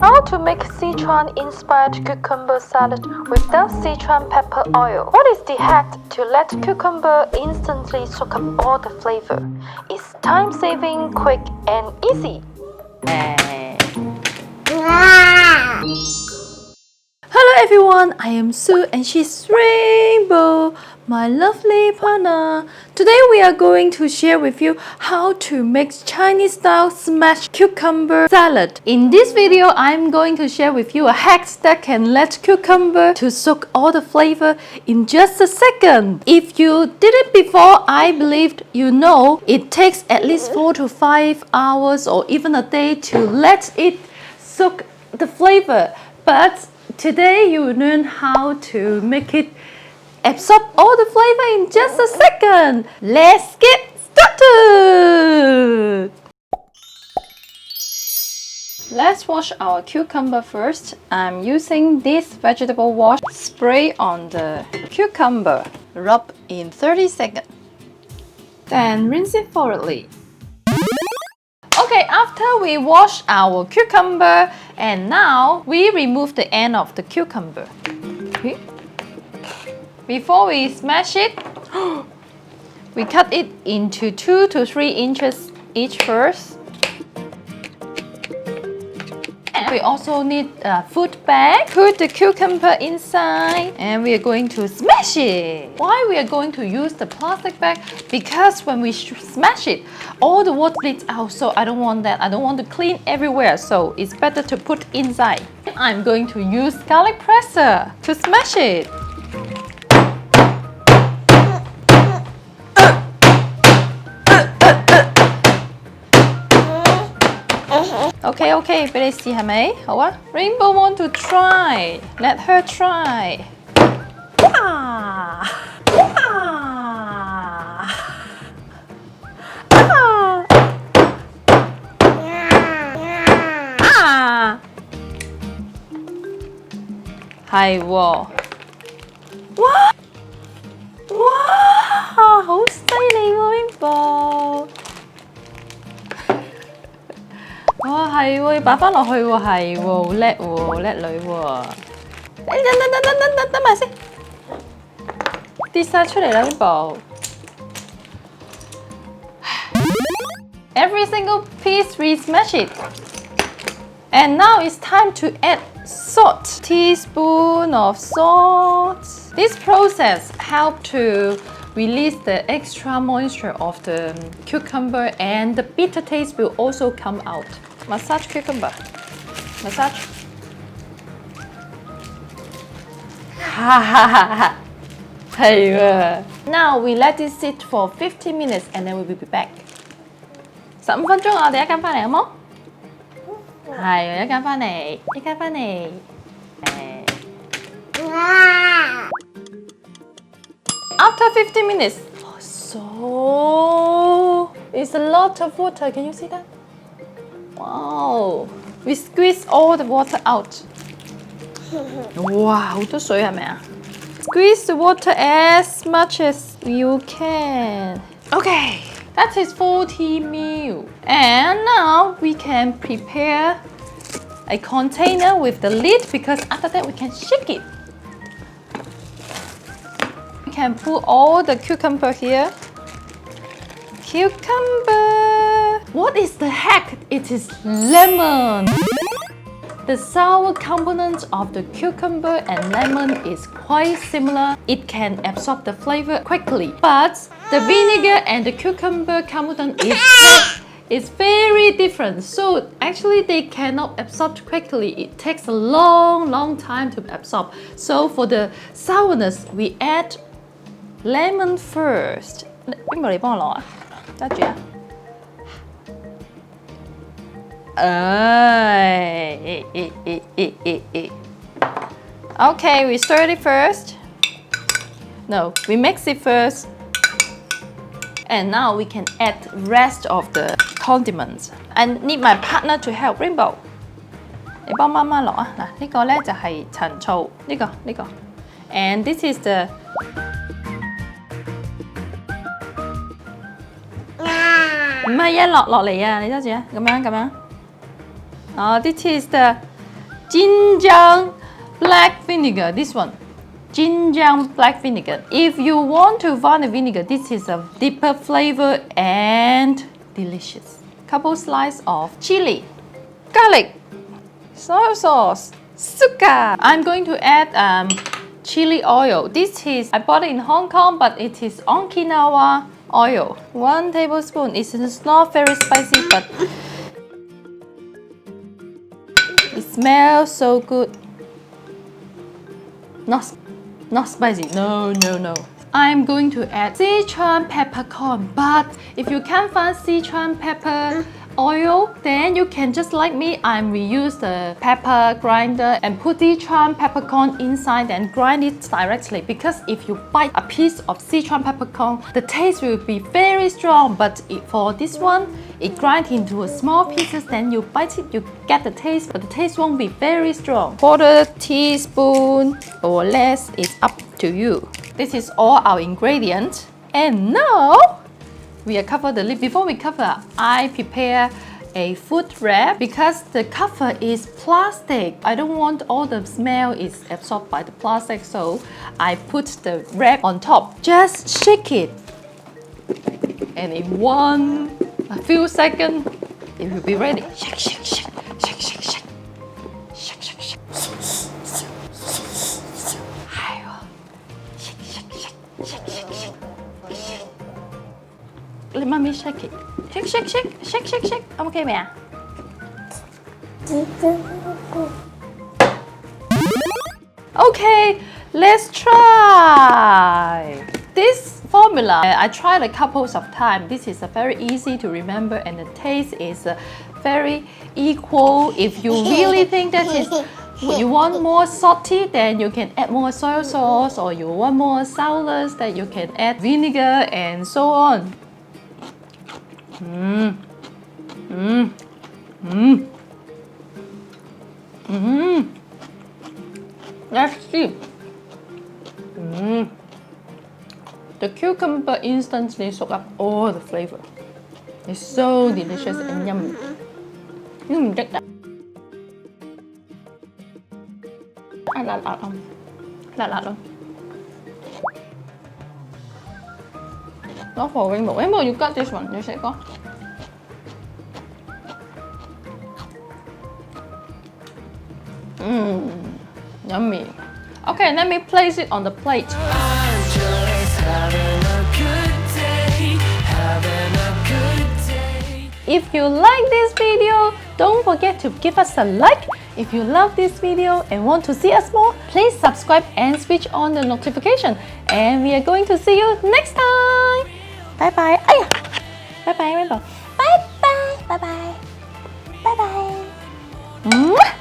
How to make Sichuan-inspired cucumber salad without Sichuan pepper oil? What is the hack to let cucumber instantly soak up all the flavor? It's time-saving, quick, and easy. Hello everyone, I am Sue and she's Rainbow, my lovely partner. Today we are going to share with you how to make Chinese style smashed cucumber salad. In this video, I'm going to share with you a hack that can let cucumber to soak all the flavor in just a second. If you did it before, I believe you know it takes at least 4 to 5 hours or even a day to let it soak the flavor. But today you will learn how to make it absorb all the flavor in just a second. Let's get started! Let's wash our cucumber first. I'm using this vegetable wash. Spray on the cucumber. Rub in 30 seconds. Then rinse it thoroughly. Okay, after we wash our cucumber, and now we remove the end of the cucumber. Okay. Before we smash it, we cut it into 2 to 3 inches each first. And we also need a food bag. Put the cucumber inside and we are going to smash it. Why we are going to use the plastic bag? Because when we smash it, all the water bleeds out, so I don't want that. I don't want to clean everywhere, so it's better to put inside. I'm going to use garlic presser to smash it. Okay, 俾你試係咪？好啊 Rainbow want to try. Let her try. Wow! Wow! 係喎，哇！好犀利喎 Rainbow！ 哇，係喎，要擺翻落去喎，係喎，好叻喎，叻女喎！等埋先，跌晒出嚟啦 Rainbow！ Every single piece we smash it. And now it's time to add salt. Teaspoon of salt. This process helps to release the extra moisture of the cucumber and the bitter taste will also come out. Massage cucumber. Massage. Now we let it sit for 15 minutes and then we will be back. 15分鐘我哋一間翻嚟好冇？係，一間翻嚟，一間翻嚟。After 15 minutes, so it's a lot of water. Can you see that? Wow! We squeeze all the water out. 哇，好多水係咪啊？ Squeeze the water as much as you can. Okay, that is 40 ml. And now we can prepare a container with the lid because after that we can shake it. We can put all the cucumber here. Cucumber! What is the hack? It is lemon. The sour component of the cucumber and lemon is quite similar. It can absorb the flavor quickly. But the vinegar and the cucumber component is very different. So actually they cannot absorb quickly. It takes a long time to absorb. So for the sourness, we add lemon first. 邊個嚟幫我攞啊？揸住啊！ Okay, we stir it first. No, we mix it first. And now we can add rest of the condiments. I need my partner to help. Rainbow, 你幫媽媽落啊！嗱，呢個咧就係陳醋，呢個。And this is the唔係一落嚟啊！你揸住啊，咁樣。Oh, this is the Chinkiang black vinegar. This one, Chinkiang black vinegar. If you want to find a vinegar, this is a deeper flavor and delicious. Couple slices of chili, garlic, soy sauce, sugar. I'm going to add chili oil. This is, I bought it in Hong Kong, but it is okinawa oil. 1 tablespoon. It is not very spicy, but it smells so good. Not spicy. No. I'm going to add Sichuan peppercorn, but if you can't find Sichuan pepper oil, then you can just like me, I'm reuse the pepper grinder and put Sichuan peppercorn inside and grind it directly, because if you bite a piece of Sichuan peppercorn, the taste will be very strong, but for this one, it grinds into a small pieces, then you bite it, you get the taste, but the taste won't be very strong. 1/4 teaspoon or less is up to you. This is all our ingredients. And now, we are cover the lid. Before we cover, I prepare a food wrap because the cover is plastic. I don't want all the smell is absorbed by the plastic, so I put the wrap on top. Just shake it. And in a few seconds, it will be ready. Shake, shake, shake, shake, shake, shake. Shake, shake, shake. Let mommy shake it. Shake, shake, shake, shake, shake, shake. Okay, mẹ. Okay, let's try. This formula, I tried a couple of times. This is very easy to remember and the taste is very equal. If you really think that you want more salty, then you can add more soy sauce, or you want more sourness, that you can add vinegar and so on. Let's see. The cucumber instantly soak up all the flavor. It's so delicious and yummy. Chắc đã. Lạ luôn. Not for rainbow. Rainbow, you got this one. You should go. Yummy. Okay, let me place it on the plate. If you like this video, don't forget to give us a like. If you love this video and want to see us more, please subscribe and switch on the notification. And we are going to see you next time. Bye bye. Bye bye, Rainbow. Bye bye. Bye bye. Bye bye.